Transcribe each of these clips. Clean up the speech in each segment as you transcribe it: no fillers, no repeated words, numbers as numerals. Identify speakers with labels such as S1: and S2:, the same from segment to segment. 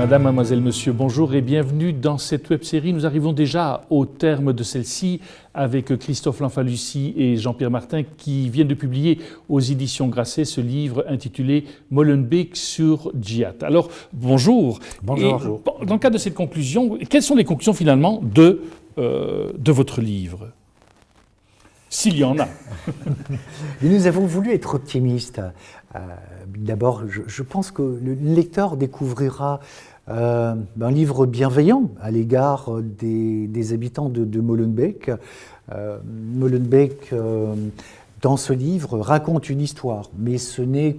S1: Madame, mademoiselle, monsieur, bonjour et bienvenue dans cette web-série. Nous arrivons déjà au terme de celle-ci avec Christophe Lanfalussy et Jean-Pierre Martin qui viennent de publier aux éditions Grasset ce livre intitulé « Molenbeek sur Djihad ». Alors, bonjour.
S2: Bonjour.
S1: Et dans le cadre de cette conclusion, quelles sont les conclusions finalement de votre livre ? S'il y en a.
S2: Nous avons voulu être optimistes. D'abord, je pense que le lecteur découvrira un livre bienveillant à l'égard des habitants de Molenbeek. Molenbeek, dans ce livre, raconte une histoire, mais ce n'est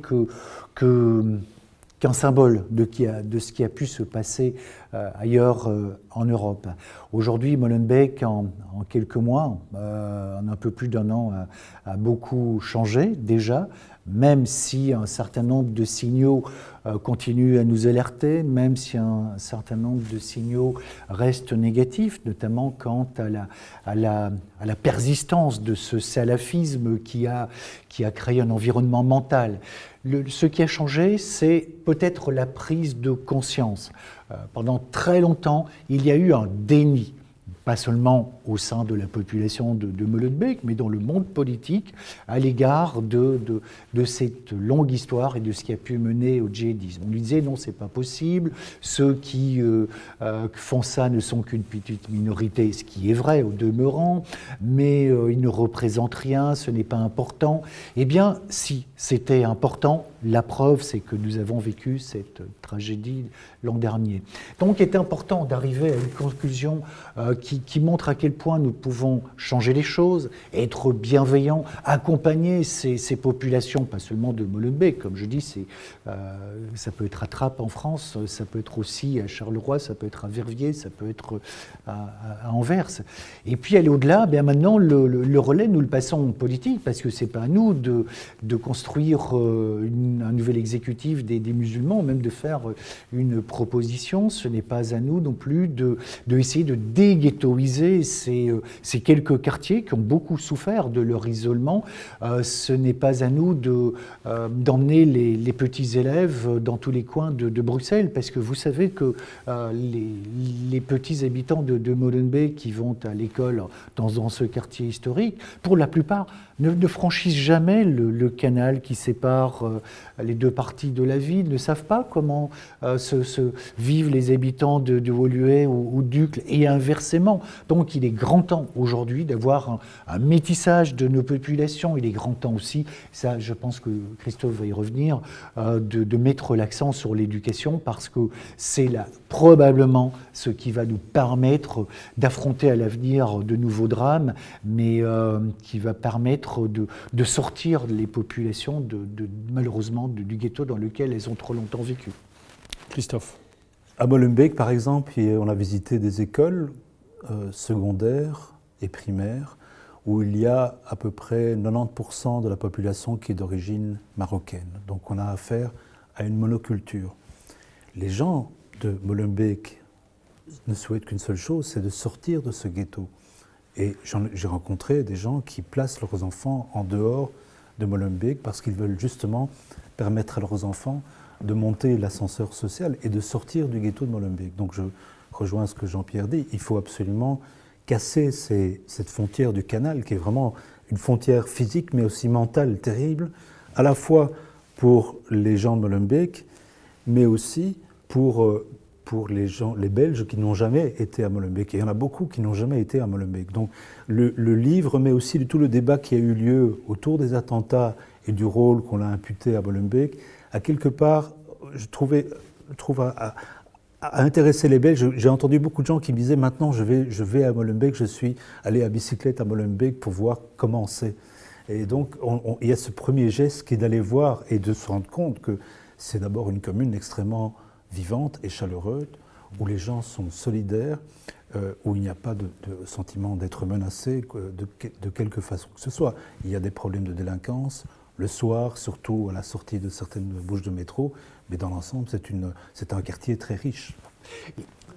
S2: qu'un symbole de ce qui a pu se passer ailleurs en Europe. Aujourd'hui, Molenbeek, en quelques mois, en un peu plus d'un an, a beaucoup changé déjà, même si un certain nombre de signaux continuent à nous alerter, même si un certain nombre de signaux restent négatifs, notamment quant à la persistance de ce salafisme qui a créé un environnement mental. Ce qui a changé, c'est peut-être la prise de conscience. Pendant très longtemps, il y a eu un déni, pas seulement au sein de la population de Molenbeek, mais dans le monde politique, à l'égard de cette longue histoire et de ce qui a pu mener au djihadisme. On lui disait non, c'est pas possible, ceux qui font ça ne sont qu'une petite minorité, ce qui est vrai au demeurant, mais ils ne représentent rien, ce n'est pas important. Eh bien, si c'était important, la preuve, c'est que nous avons vécu cette tragédie l'an dernier. Donc, il est important d'arriver à une conclusion qui montre à quel point nous pouvons changer les choses, être bienveillants, accompagner ces populations, pas seulement de Molenbeek, comme je dis, ça peut être à Trappes en France, ça peut être aussi à Charleroi, ça peut être à Verviers, ça peut être à Anvers. Et puis aller au-delà, bien maintenant le relais, nous le passons en politique, parce que c'est pas à nous de construire un nouvel exécutif des musulmans, même de faire une proposition. Ce n'est pas à nous non plus de essayer de déghettoiser ces quelques quartiers qui ont beaucoup souffert de leur isolement. Ce n'est pas à nous d'emmener les petits élèves dans tous les coins de Bruxelles, parce que vous savez que les petits habitants de Molenbeek qui vont à l'école dans ce quartier historique, pour la plupart, ne franchissent jamais le canal qui sépare les deux parties de la ville, ne savent pas comment vivent les habitants de Woluwe ou d'Uccle, et inversement. Donc il est grand temps aujourd'hui d'avoir un métissage de nos populations. Il est grand temps aussi, ça je pense que Christophe va y revenir, de mettre l'accent sur l'éducation, parce que c'est là probablement ce qui va nous permettre d'affronter à l'avenir de nouveaux drames, mais qui va permettre de sortir les populations malheureusement du ghetto dans lequel elles ont trop longtemps vécu.
S1: Christophe.
S3: À Molenbeek, par exemple, on a visité des écoles secondaires et primaires où il y a à peu près 90% de la population qui est d'origine marocaine. Donc on a affaire à une monoculture. Les gens de Molenbeek ne souhaitent qu'une seule chose, c'est de sortir de ce ghetto. Et j'ai rencontré des gens qui placent leurs enfants en dehors de Molenbeek parce qu'ils veulent justement permettre à leurs enfants de monter l'ascenseur social et de sortir du ghetto de Molenbeek. Donc je rejoins ce que Jean-Pierre dit, il faut absolument casser cette frontière du canal qui est vraiment une frontière physique mais aussi mentale terrible, à la fois pour les gens de Molenbeek, mais aussi pour les Belges qui n'ont jamais été à Molenbeek. Et il y en a beaucoup qui n'ont jamais été à Molenbeek. Donc le livre met aussi tout le débat qui a eu lieu autour des attentats et du rôle qu'on a imputé à Molenbeek, à quelque part, je trouve à intéresser les Belges. J'ai entendu beaucoup de gens qui me disaient maintenant je vais à Molenbeek, je suis allé à bicyclette à Molenbeek pour voir comment c'est. Et donc il y a ce premier geste qui est d'aller voir et de se rendre compte que c'est d'abord une commune extrêmement vivante et chaleureuse, où les gens sont solidaires, où il n'y a pas de sentiment d'être menacé de quelque façon que ce soit. Il y a des problèmes de délinquance, le soir, surtout à la sortie de certaines bouches de métro, mais dans l'ensemble, c'est un quartier très riche.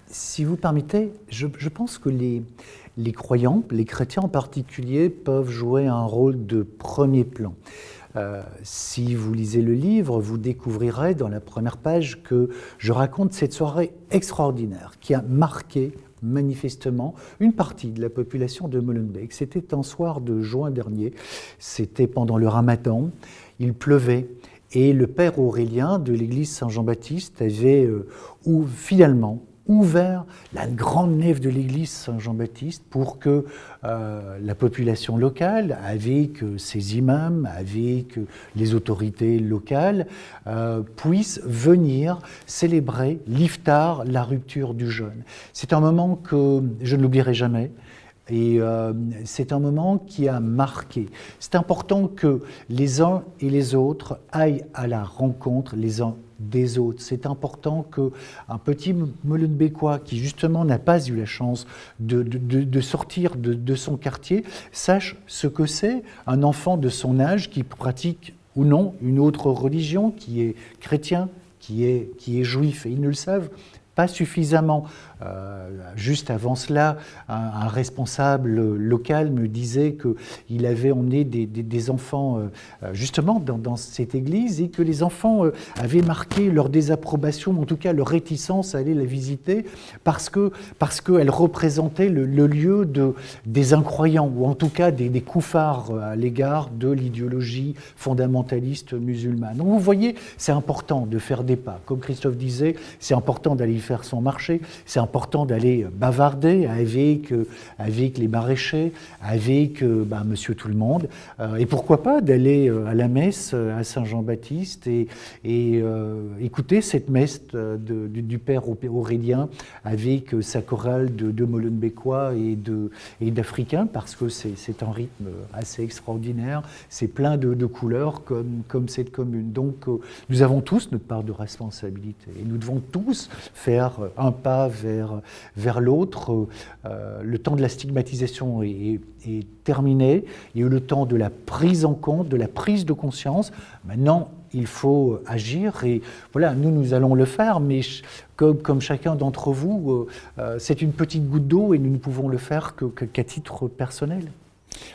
S2: Si vous permettez, je pense que les croyants, les chrétiens en particulier, peuvent jouer un rôle de premier plan. Si vous lisez le livre, vous découvrirez dans la première page que je raconte cette soirée extraordinaire qui a marqué manifestement une partie de la population de Molenbeek. C'était un soir de juin dernier, c'était pendant le Ramadan, il pleuvait et le père Aurélien de l'église Saint-Jean-Baptiste avait finalement ouvert la grande nef de l'église Saint-Jean-Baptiste pour que la population locale, avec ses imams, avec les autorités locales, puissent venir célébrer l'iftar, la rupture du jeûne. C'est un moment que je ne l'oublierai jamais. Et c'est un moment qui a marqué. C'est important que les uns et les autres aillent à la rencontre les uns des autres. C'est important qu'un petit Molenbeekois qui justement n'a pas eu la chance de sortir de son quartier sache ce que c'est un enfant de son âge qui pratique ou non une autre religion, qui est chrétien, qui est juif. Et ils ne le savent pas suffisamment. Juste avant cela, un responsable local me disait qu'il avait emmené des enfants justement dans cette église et que les enfants avaient marqué leur désapprobation, en tout cas leur réticence à aller la visiter, parce qu'elle représentait le lieu des incroyants, ou en tout cas des koufars à l'égard de l'idéologie fondamentaliste musulmane. Donc vous voyez, c'est important de faire des pas. Comme Christophe disait, c'est important d'aller faire son marché, c'est important d'aller bavarder avec les maraîchers, avec monsieur tout le monde, et pourquoi pas d'aller à la messe à Saint-Jean-Baptiste et écouter cette messe du père Aurélien avec sa chorale de Molenbeekois et d'Africains, parce que c'est un rythme assez extraordinaire, c'est plein de couleurs comme cette commune. Donc nous avons tous notre part de responsabilité et nous devons tous faire un pas vers l'autre. Le temps de la stigmatisation est terminé. Il y a eu le temps de la prise en compte, de la prise de conscience. Maintenant, il faut agir et voilà, nous allons le faire, mais comme chacun d'entre vous, c'est une petite goutte d'eau et nous ne pouvons le faire qu'à titre personnel.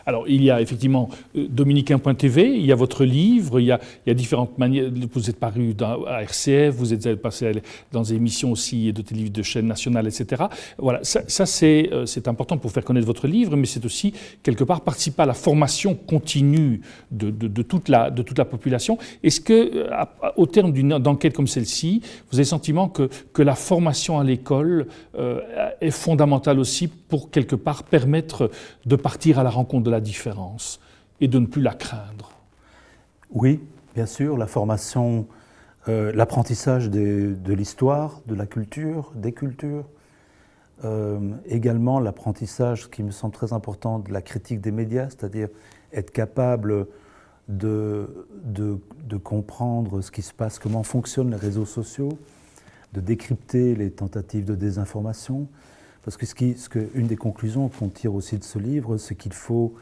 S1: Alors, il y a effectivement dominicain.tv, il y a votre livre, il y a différentes manières. Vous êtes paru à RCF, vous êtes passé dans des émissions aussi de télévision de chaînes nationales, etc. Voilà, ça c'est important pour faire connaître votre livre, mais c'est aussi, quelque part, participer à la formation continue de toute la population. Est-ce qu'au terme d'une enquête comme celle-ci, vous avez le sentiment que la formation à l'école est fondamentale aussi pour, quelque part, permettre de partir à la rencontre de la différence et de ne plus la craindre?
S3: Oui, bien sûr, la formation, l'apprentissage de l'histoire, de la culture, des cultures, également l'apprentissage, qui me semble très important, de la critique des médias, c'est-à-dire être capable de comprendre ce qui se passe, comment fonctionnent les réseaux sociaux, de décrypter les tentatives de désinformation. Parce que une des conclusions qu'on tire aussi de ce livre, c'est qu'il faut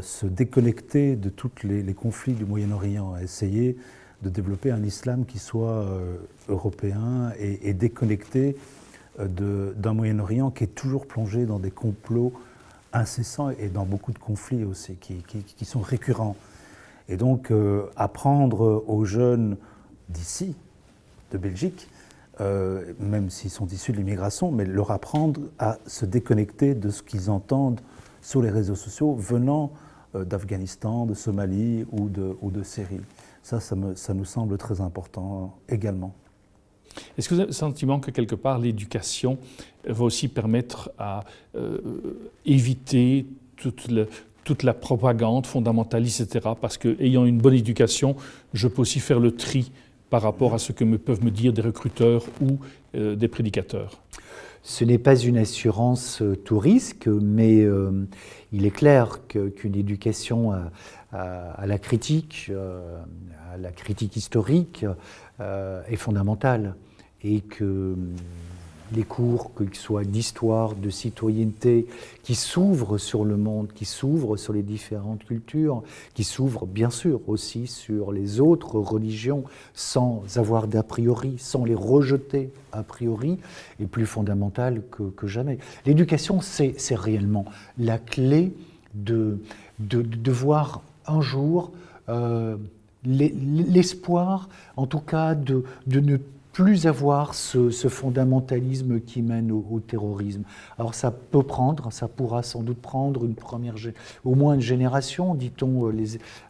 S3: se déconnecter de tous les conflits du Moyen-Orient, essayer de développer un islam qui soit européen et déconnecté d'un Moyen-Orient qui est toujours plongé dans des complots incessants et dans beaucoup de conflits aussi, qui sont récurrents. Et donc apprendre aux jeunes d'ici, de Belgique, même s'ils sont issus de l'immigration, mais leur apprendre à se déconnecter de ce qu'ils entendent sur les réseaux sociaux venant d'Afghanistan, de Somalie ou de Syrie. Ça nous semble très important également.
S1: Est-ce que vous avez le sentiment que quelque part l'éducation va aussi permettre à éviter toute la propagande fondamentaliste, etc. Parce qu'ayant une bonne éducation, je peux aussi faire le tri par rapport à ce que peuvent me dire des recruteurs ou des prédicateurs?
S2: Ce n'est pas une assurance tout risque, mais il est clair qu'une éducation à la critique historique est fondamentale et que les cours, qu'ils soient d'histoire, de citoyenneté, qui s'ouvrent sur le monde, qui s'ouvrent sur les différentes cultures, qui s'ouvrent bien sûr aussi sur les autres religions sans avoir d'a priori, sans les rejeter a priori, est plus fondamentale que jamais. L'éducation, c'est réellement la clé de voir un jour l'espoir, en tout cas, de ne plus avoir ce fondamentalisme qui mène au terrorisme. Alors ça pourra sans doute prendre au moins une génération, dit-on,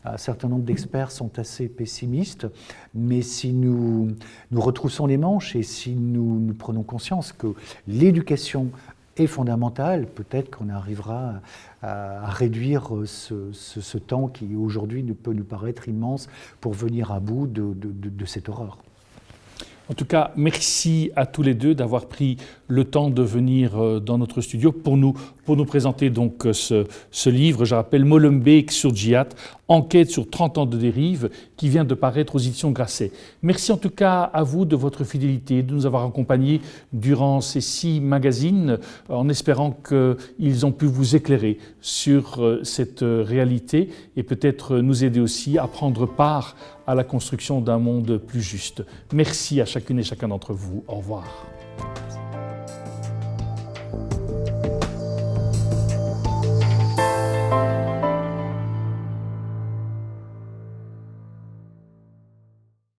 S2: un certain nombre d'experts sont assez pessimistes, mais si nous retroussons les manches et si nous prenons conscience que l'éducation est fondamentale, peut-être qu'on arrivera à réduire ce temps qui aujourd'hui peut nous paraître immense pour venir à bout de cette horreur.
S1: En tout cas, merci à tous les deux d'avoir pris le temps de venir dans notre studio pour nous présenter donc ce livre. Je rappelle Molenbeek sur Djihad, enquête sur 30 ans de dérive, qui vient de paraître aux éditions Grasset. Merci en tout cas à vous de votre fidélité, de nous avoir accompagnés durant ces 6 magazines, en espérant qu'ils ont pu vous éclairer sur cette réalité et peut-être nous aider aussi à prendre part à la construction d'un monde plus juste. Merci à chacune et chacun d'entre vous. Au revoir.